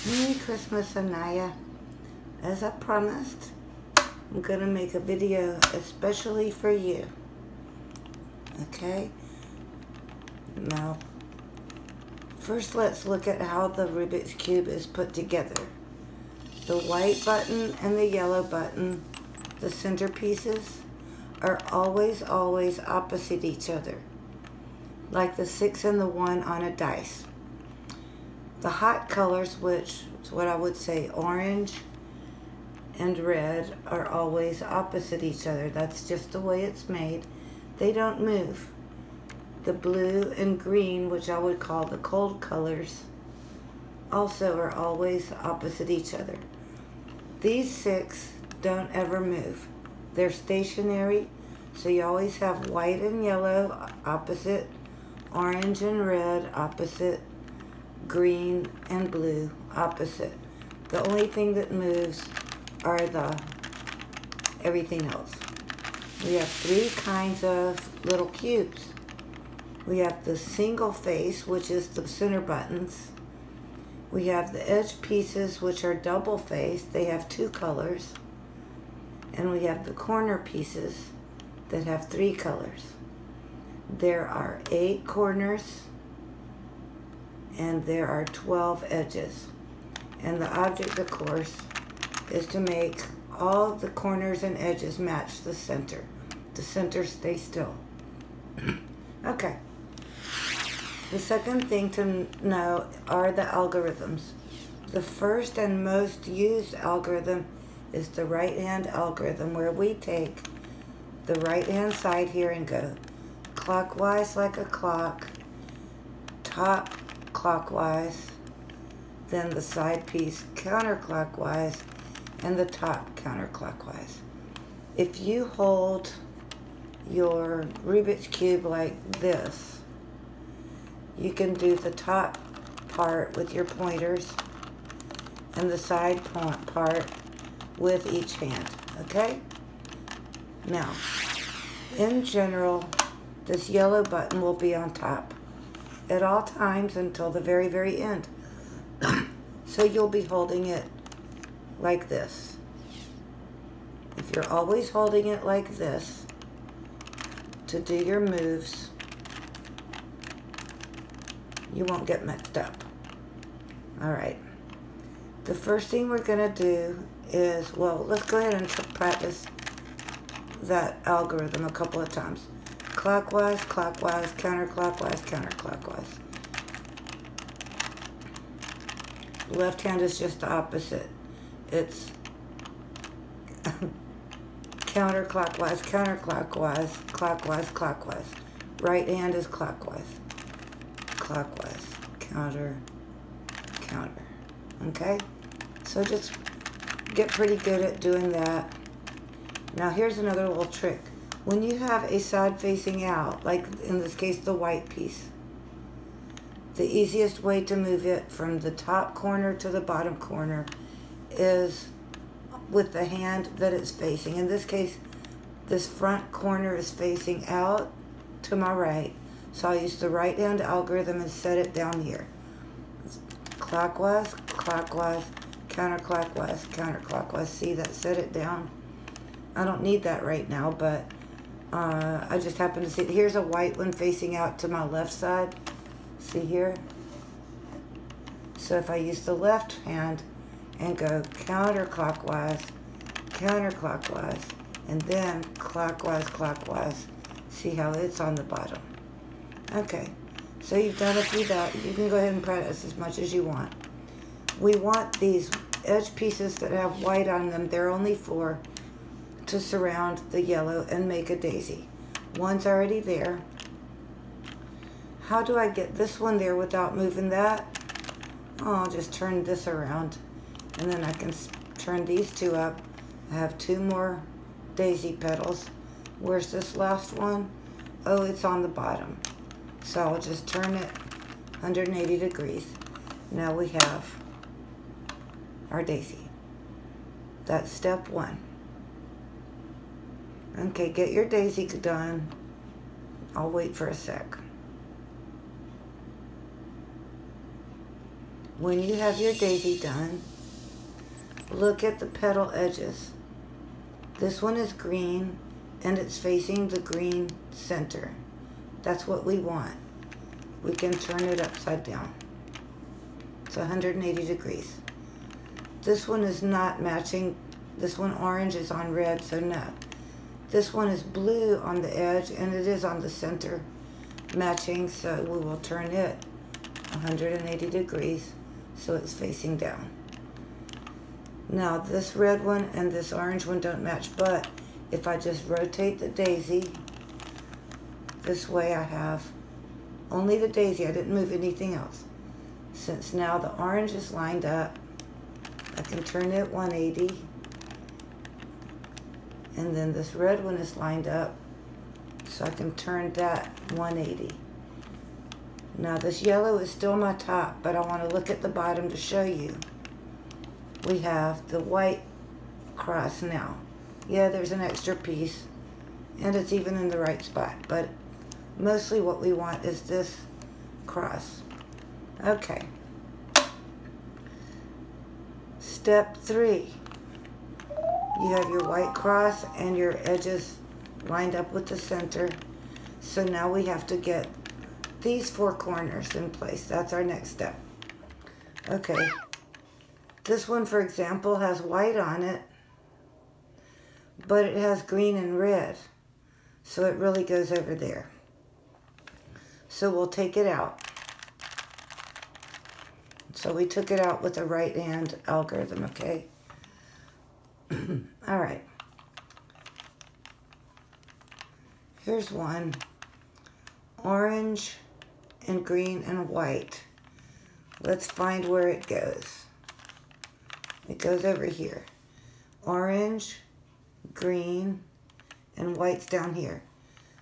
Merry Christmas, Anayah. As I promised, I'm going to make a video especially for you. Okay? Now, first let's look at how the Rubik's Cube is put together. The white button and the yellow button, the centerpieces, are always opposite each other, like the 6 and the 1 on a dice. The hot colors, which is what I would say orange and red, are always opposite each other. That's just the way it's made. They don't move. The blue and green, which I would call the cold colors, also are always opposite each other. These 6 don't ever move. They're stationary, so you always have white and yellow opposite, orange and red opposite, green and blue opposite. The only thing that moves are everything else. We have 3 kinds of little cubes. We have the single face, which is the center buttons. We have the edge pieces, which are double faced. They have 2 colors. And we have the corner pieces that have 3 colors. There are 8 corners and there are 12 edges. And the object, of course, is to make all the corners and edges match the center. The center stays still. Okay. The second thing to know are the algorithms. The first and most used algorithm is the right-hand algorithm, where we take the right-hand side here and go clockwise like a clock, top clockwise, then the side piece counterclockwise, and the top counterclockwise. If you hold your Rubik's Cube like this, you can do the top part with your pointers and the side part with each hand, okay? Now, in general, this yellow button will be on top at all times until the very end. So you'll be holding it like this. If you're always holding it like this to do your moves, you won't get mixed up. All right. The first thing we're going to do is, well, let's go ahead and practice that algorithm a couple of times. Clockwise, clockwise, counterclockwise, counterclockwise. Left hand is just the opposite. It's counterclockwise, counterclockwise, clockwise, clockwise. Right hand is clockwise. Clockwise, counter, counter. Okay? So just get pretty good at doing that. Now here's another little trick. When you have a side facing out, like in this case the white piece, the easiest way to move it from the top corner to the bottom corner is with the hand that it's facing. In this case, this front corner is facing out to my right, so I'll use the right hand algorithm and set it down here. Clockwise, clockwise, counterclockwise, counterclockwise. See, that set it down. I don't need that right now, but I just happen to see it. Here's a white one facing out to my left side. See here? So if I use the left hand and go counterclockwise, counterclockwise, and then clockwise, clockwise, see how it's on the bottom. Okay, so you've done a few that. You can go ahead and practice as much as you want. We want these edge pieces that have white on them. They're only 4 to surround the yellow and make a daisy. One's already there. How do I get this one there without moving that? Oh, I'll just turn this around, and then I can turn these 2 up. I have 2 more daisy petals. Where's this last one? Oh, it's on the bottom. So I'll just turn it 180 degrees. Now we have our daisy. That's step 1. Okay, get your daisy done. I'll wait for a sec. when you have your daisy done, look at the petal edges. This one is green and it's facing the green center. That's what we want. We can turn it upside down. It's 180 degrees. This one is not matching. This one orange is on red, so no. This one is blue on the edge and it is on the center matching, so we will turn it 180 degrees so it's facing down. Now this red one and this orange one don't match, but if I just rotate the daisy this way, I have only the daisy. I didn't move anything else. Since now the orange is lined up, I can turn it 180. And then this red one is lined up, so I can turn that 180. Now this yellow is still my top, but I want to look at the bottom to show you. We have the white cross now. Yeah, there's an extra piece, and it's even in the right spot, but mostly what we want is this cross. Okay. Step 3. You have your white cross and your edges lined up with the center. So now we have to get these 4 corners in place. That's our next step. Okay. This one, for example, has white on it, but it has green and red. So it really goes over there. So we'll take it out. So we took it out with the right-hand algorithm, okay? All right. Here's one. Orange and green and white. Let's find where it goes. It goes over here. Orange, green, and white's down here.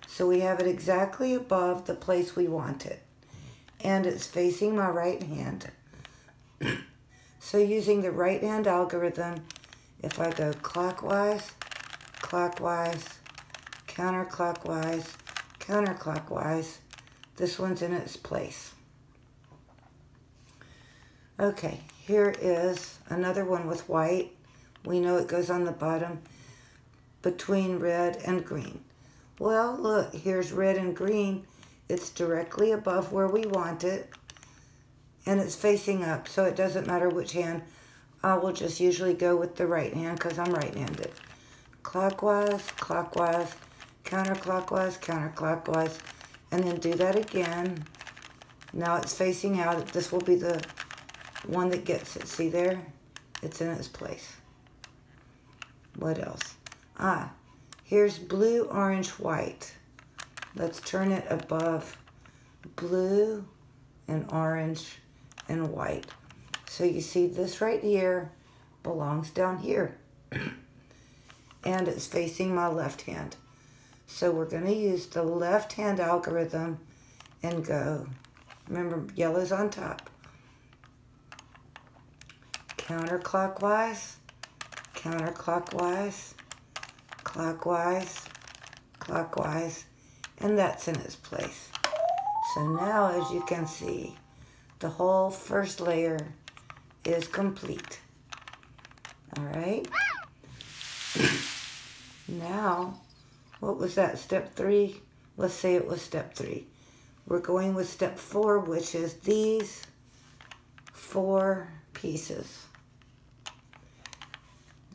So we have it exactly above the place we want it. And it's facing my right hand. So using the right hand algorithm, if I go clockwise, clockwise, counterclockwise, counterclockwise, this one's in its place. Okay, here is another one with white. We know it goes on the bottom between red and green. Well, look, here's red and green. It's directly above where we want it, and it's facing up, so it doesn't matter which hand. I will just usually go with the right hand because I'm right-handed. Clockwise, clockwise, counterclockwise, counterclockwise, and then do that again. Now it's facing out. This will be the one that gets it. See there? It's in its place. What else? Here's blue, orange, white. Let's turn it above blue and orange and white. So you see this right here belongs down here. And it's facing my left hand. So we're going to use the left hand algorithm and go. Remember, yellow's on top. Counterclockwise, counterclockwise, clockwise, clockwise, and that's in its place. So now, as you can see, the whole first layer is complete. All right. Now, what was that? Step 3? Let's say it was step 3. We're going with step 4, which is these 4 pieces.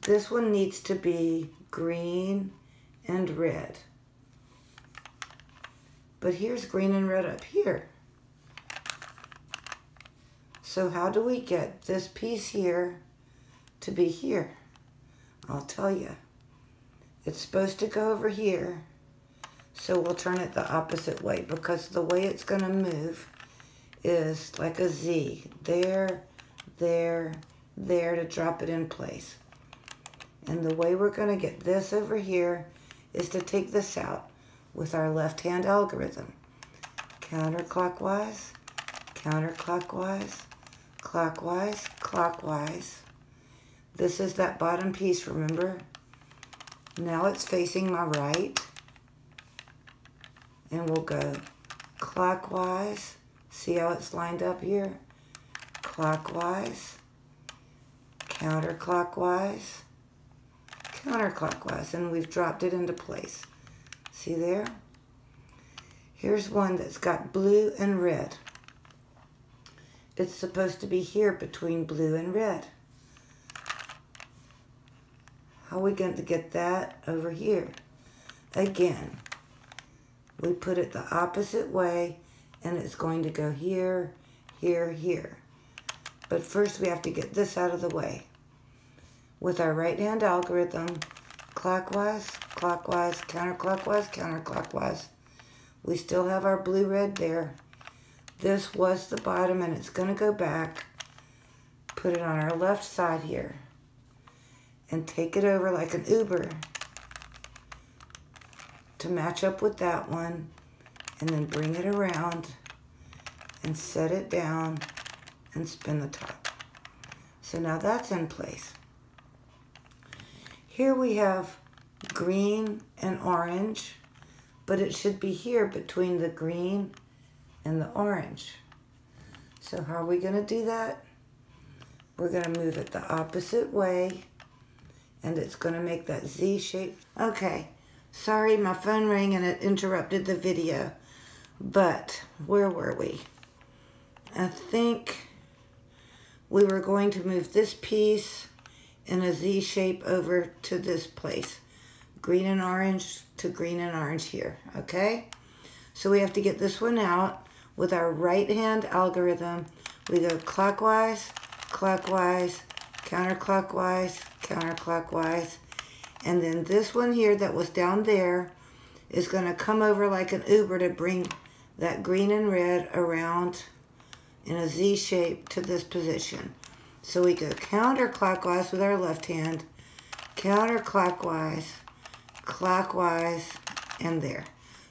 This one needs to be green and red. But here's green and red up here. So how do we get this piece here to be here? I'll tell you. It's supposed to go over here, so we'll turn it the opposite way because the way it's going to move is like a Z. There, there, there to drop it in place. And the way we're going to get this over here is to take this out with our left-hand algorithm. Counterclockwise, counterclockwise, clockwise, clockwise. This is that bottom piece, remember? Now it's facing my right. And we'll go clockwise. See how it's lined up here? clockwise, counterclockwise, counterclockwise, and we've dropped it into place. See there? Here's one that's got blue and red. It's supposed to be here between blue and red. How are we going to get that over here? Again, we put it the opposite way, and it's going to go here, here, here. But first we have to get this out of the way. With our right-hand algorithm, clockwise, clockwise, counterclockwise, counterclockwise. We still have our blue-red there. This was the bottom, and it's going to go back. Put it on our left side here. And take it over like an Uber to match up with that one. And then bring it around and set it down and spin the top. So now that's in place. Here we have green and orange, but it should be here between the green and the orange. So how are we going to do that? We're going to move it the opposite way, and it's going to make that Z shape. Okay, sorry, my phone rang and it interrupted the video, but where were we? I think we were going to move this piece in a Z shape over to this place. Green and orange to green and orange here, okay? So we have to get this one out. With our right-hand algorithm, we go clockwise, clockwise, counterclockwise, counterclockwise, and then this one here that was down there is going to come over like an Uber to bring that green and red around in a Z shape to this position. So we go counterclockwise with our left hand, counterclockwise, clockwise, and there.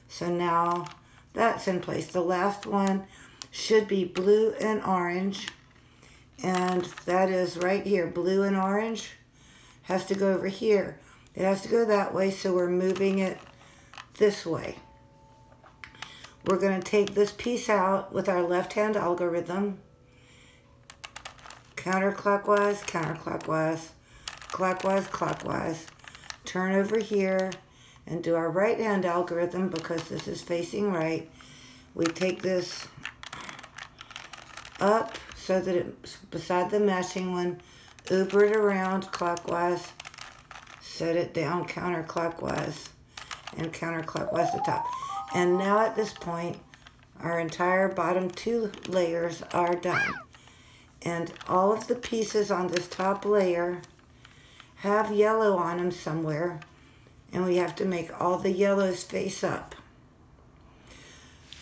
So now that's in place. The last one should be blue and orange, and that is right here. Blue and orange has to go over here. It has to go that way, so we're moving it this way. We're going to take this piece out with our left-hand algorithm. Counterclockwise, counterclockwise, clockwise, clockwise. Turn over here and do our right-hand algorithm because this is facing right. We take this up so that it's beside the matching one. Uber it around clockwise. Set it down counterclockwise and counterclockwise the top. And now at this point, our entire bottom two layers are done. And all of the pieces on this top layer have yellow on them somewhere, and we have to make all the yellows face up.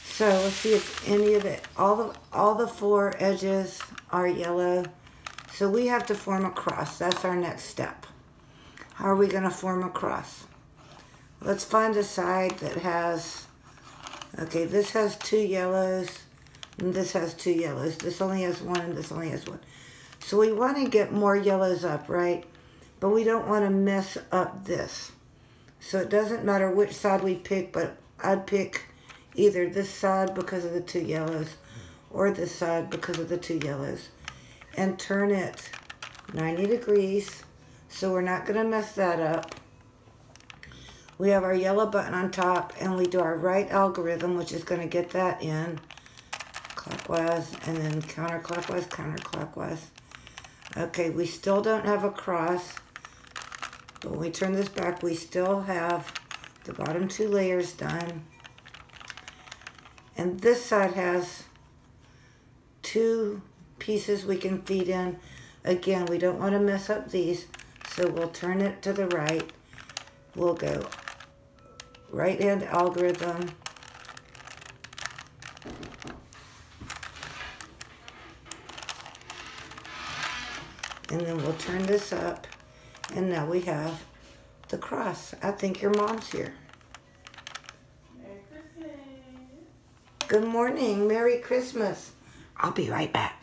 So let's see if any of it, all the four edges are yellow. So we have to form a cross. That's our next step. How are we going to form a cross? Let's find a side that has, okay, this has two yellows, and this has two yellows. This only has one, and this only has one. So we want to get more yellows up, right? But we don't want to mess up this. So it doesn't matter which side we pick, but I'd pick either this side because of the two yellows or this side because of the two yellows. And turn it 90 degrees, so we're not going to mess that up. We have our yellow button on top, and we do our right algorithm, which is going to get that in. Clockwise, and then counterclockwise, counterclockwise. Okay, we still don't have a cross. But when we turn this back, we still have the bottom two layers done. And this side has two pieces we can feed in. Again, we don't want to mess up these, so we'll turn it to the right. We'll go right-hand algorithm. And then we'll turn this up. And now we have the cross. I think your mom's here. Merry Christmas. Good morning. Merry Christmas. I'll be right back.